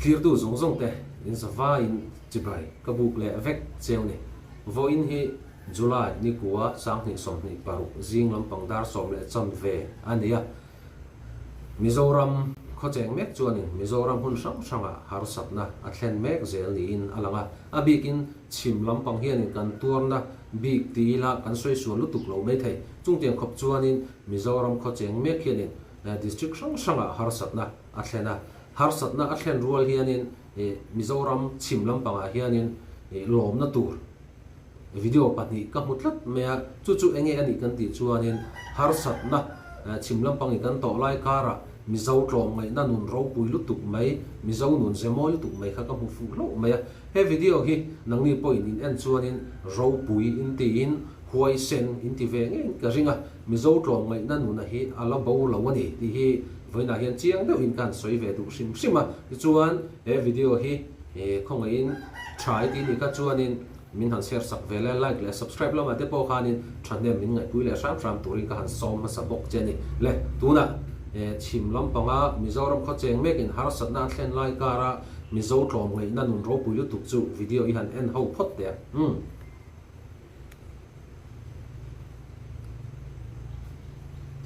clear tu zong zong te in zawa in chibai kabuk le vek cheu ni vo in hi July ni kuwa sang ni som ni paru jing lampang dar som le cham ve ania Mizoram khojeng mek chuanin Mizoram hun sang sanga har sapna a thlen mek zel ni in alanga abikin chim lampang hian kan turna big tila kan soi suan lutuk lo mai thei chungtiang khop chuanin Mizoram khojeng mek hianin district sang sanga har sapna a thlena har sapna a thlen rual hianin Mizoram chim lampang a hianin lom na tur video pahnih ka hmutlat mea chu enge ani kan ti chuanin har sapna chim lampang kan to lai kara mizo tlom ngai na nun ro pui lutuk mai mizo nun zemoi lutuk mai kha ka mu fu lo mai he video hi nangni point in en chuanin ro pui in ti in huai sen in ti ve nge ka ringa mizo tlom ngai na nun hi ala bo lo ani ti hi voina hian chiang deuh in kan soi ve du sim sima chuan he video hi khong in try ti ni ka chuanin min han share sak vele like le subscribe lo ma te po khanin thane min ngai pui le ram turin ka han som ma sabok cheni le tuna chim lampanga Mizoram khojeng mekin har satna thlen lai kara mizo tlom ngai na nun ro pui lutuk chu video i han en ho phot te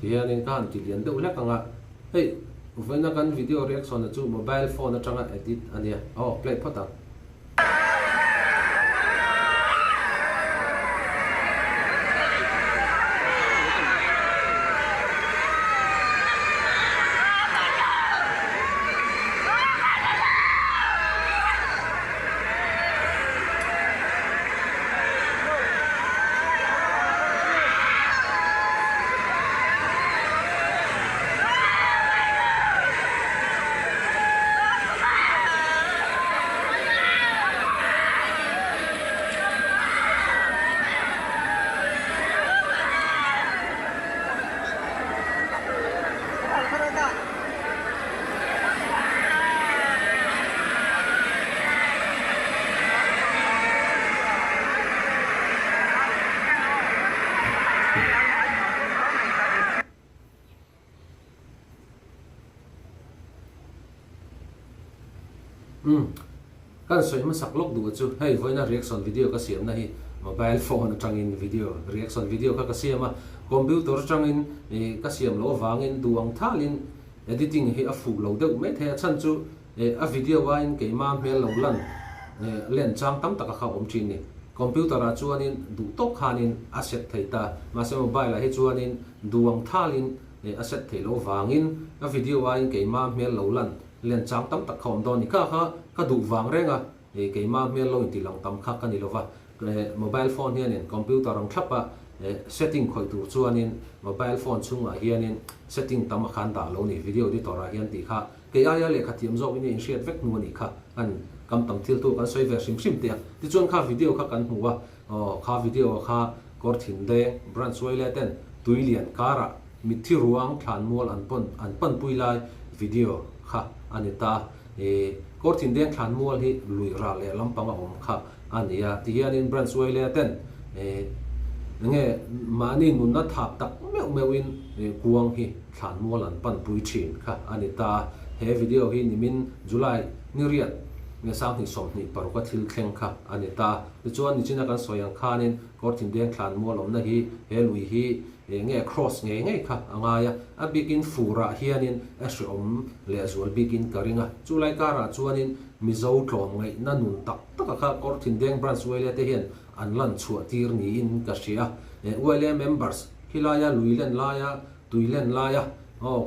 tianin kan ti lian deuh lek anga hey voina kan video reaction na chu mobile phone atanga edit ania play phota kan soi ma sak lok du chu hei voina reaction video ka siam na hi mobile phone atangin video reaction video ka siama computer atangin ka siam lo wangin duang thalin editing hi a fu lo deuh mai the chan chu a video wa in ke ma mel lo lan len chang tam taka kha om chin ni computer a chuanin du tok khanin asset theita ma se mobile a hi chuanin duang thalin asset thelo wangin a video wa in ke ma mel lo lan len chang tam tak khom don ni ka du wang renga ke ma mel lo ti lang tam kha ka ni lova mobile phone hianin computer ang thapa setting khoi tu chuanin mobile phone chunga hianin setting tam khan da lo ni video di tora hian ti kha ke aya le khathiam zo in in share vek nu ni kha an kam tam thil tu kan soi ver sim te ti chuan kha video kha kan huwa kha video kha kor thin de branch wai le ten tuilian kara mithi ruang than mol an pon pui lai video kha anita kor thin de than mol hi lui ra le lampang om kha ania ti hianin branch wai le ten nge mani nun na thap tak mewin kuang hi than mol an pan pui thin kha anita he video hi nimin July ni riat nge sang ni som ni paru ka thil thleng kha anita chuan ni china kan soyang khanin kor thin de than mol om na hi he lui hi nge cross nge kha angaya a begin fura hianin ashom le azwal begin karinga chulai kara chuanin mizo tlom ngai nanun tak kha kor thin deng branch wele te hian an lan chua tir ni in ka sia wele members hilaya luilen laya tuilen laya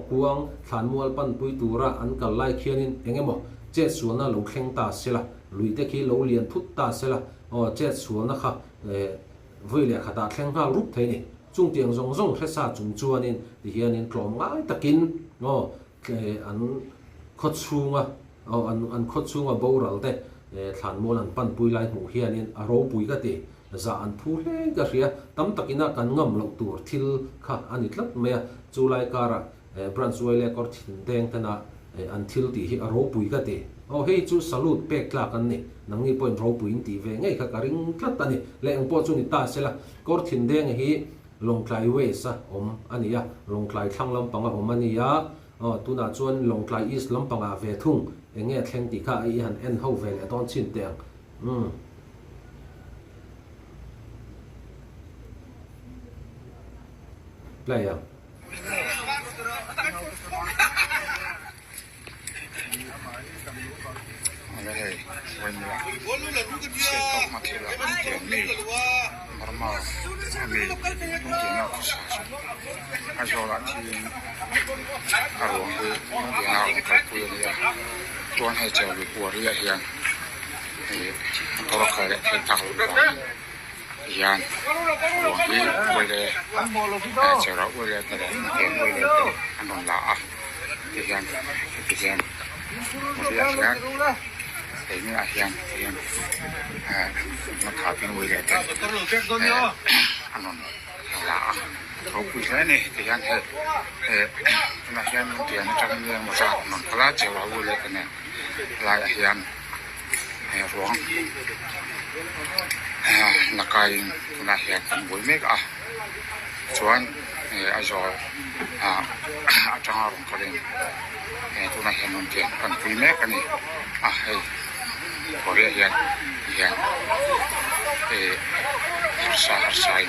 kuang than mual pan pui tura an kal lai khianin engemo che suana lo thleng ta sela luite khi lo lian phut ta sela che suana kha voile khata thleng ha rup theini chung tiang zong zong thesa chung chuanin ti hianin tlom ngai takin an khot chunga an khot chunga boral te than mol an pan pui lai mu hianin a ro pui ka te za an thu le ka ria tam takina kan ngam lo tur thil kha ani tlat me chulai kara branch wele kor thin deng tana an thil ti hi a ro pui ka te hei chu salute pek tla kan ni nangi point ro pui ti ve ngai kha karing tlat ani le ang po chu ni ta sela kor thin deng hi long klai we sa om ania long klai thang lam panga om ania tu na chuan longtlai east lampanga ve thung enge thleng ti kha I han en ho ve le ton chin teng player Hey, when you set up material and me, normal, me, as well as team, I will be out of the don't have to report here. Talk at the town. Yan, with the Sarah, with the and on La, the thế như là hiện nó thảo tiếng người để anh còn là có quý thế này thì anh thấy là hiện tiền trong người một sao nó có lá chiều vào người cái này lại hiện ruộng là cái là hiện với mấy cả chuan ai rồi trong hàng có đến tôi là hiện tiền còn quý mấy cái này hay có vẻ hiện harsa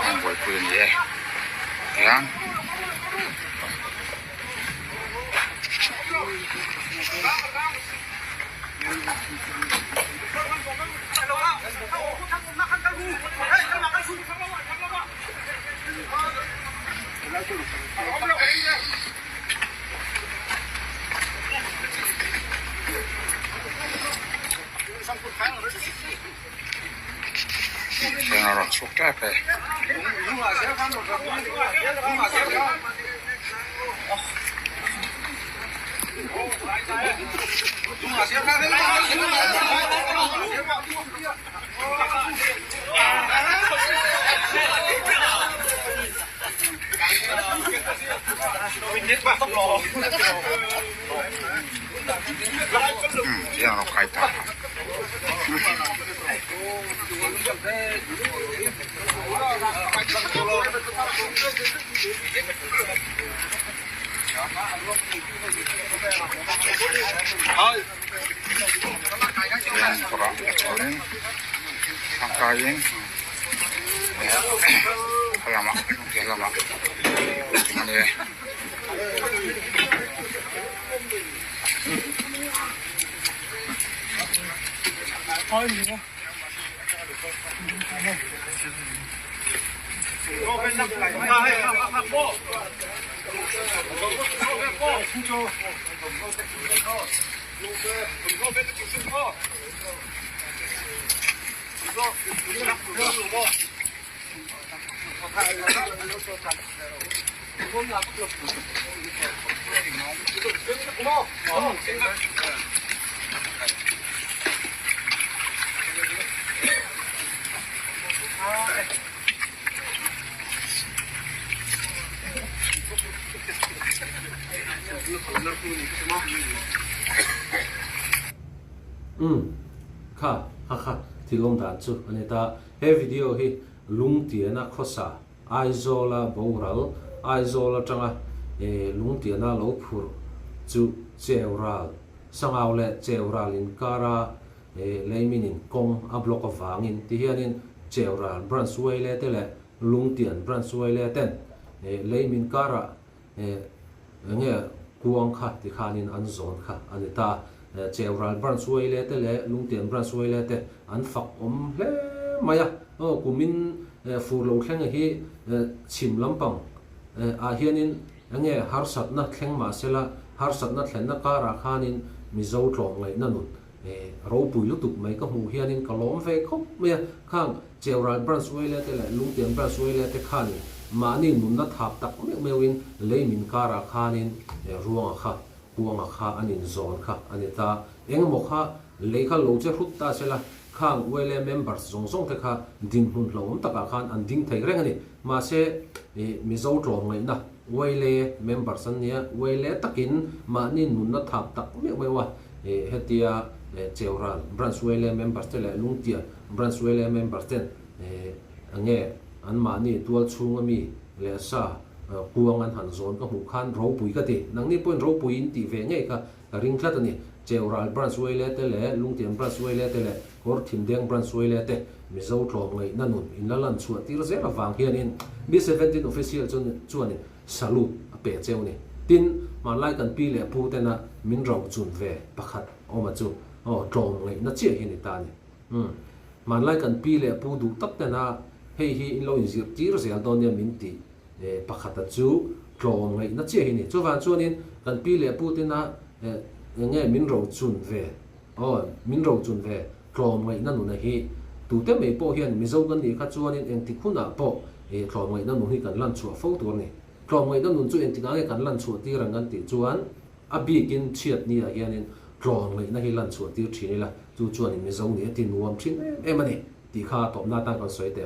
anh buổi quyền gì hiện thế nào rồi sốt trái về thế nào khai thác yang kurang kecilin angkain lama mungkin lama cuman ya kha thì lom dan chu ani ta he video hi lung tiana khosa aizola boral aizola tanga lung tiana lo phur chu cheural sangau le cheural in kara leiminin kong a block of wangin ti hianin cheural bransway le tele lung tian bransway le ten leimin kara nge kuang kha ti khanin an zon kha ani ta cheural bransway le tele lung tian bransway le te an fak hle maya kumin fur lo thleng hi chim lampang a hianin nge harsat na thleng ma sela harsat na thlen na kara khanin mizo tlong ngai na nun ro pui lu tuk mai ka hu hianin kalom ve khop me khang cheural bransway le tele lung tian bransway le te khani mani nun na thap tak me mewin leimin kara khanin ruanga kha kuanga kha anin zon kha anita engmo kha lekha lo che hrut ta sela khang wele members zong zong te kha din hun hlom taka khan an ding thei reng ani ma se mizo tlom ngai na wele members an nia wele takin mani nun na thap tak me mewa hetia cheural bransway members te le lungtia bransway members ten ange an mani tual chunga mi le sa kuang an han zon ka mu khan ro pui ka ti nang ni point ro pui in ti ve nge ka ring thlat ani cheural branch way le te le lungtiam branch way le te le kor thimdeng branch way le te mizo tlom ngai nanun in la lan chu tir zera wang hian in B17 official chuan salute a pe cheu ni tin man lai kan pi le pu te na min ro chun ve pakhat oma chu tlom ngai na che hi ni ta ni man lai kan pi le pu du tak te na hei hi in lo in zir tir zel don ya min ti pakhat chu tlom ngai na che hi ni chu van chuan in kan pi le pu te na nghe min ro chun ve min ro chun ve tlom ngai na nu na hi tu te me po hian mi zo kan ni kha chuan in eng ti khuna po tlom ngai na nu hi kan lan chu fo tur ni tlom ngai na nu chu eng ti ngai kan lan chu ti rang kan ti chuan a bi kin chiat ni a hian in tlom ngai na hi lan chu ti thini la chu chuan mi zo ni ti nuam thin em ani ti kha top na ta kan soi te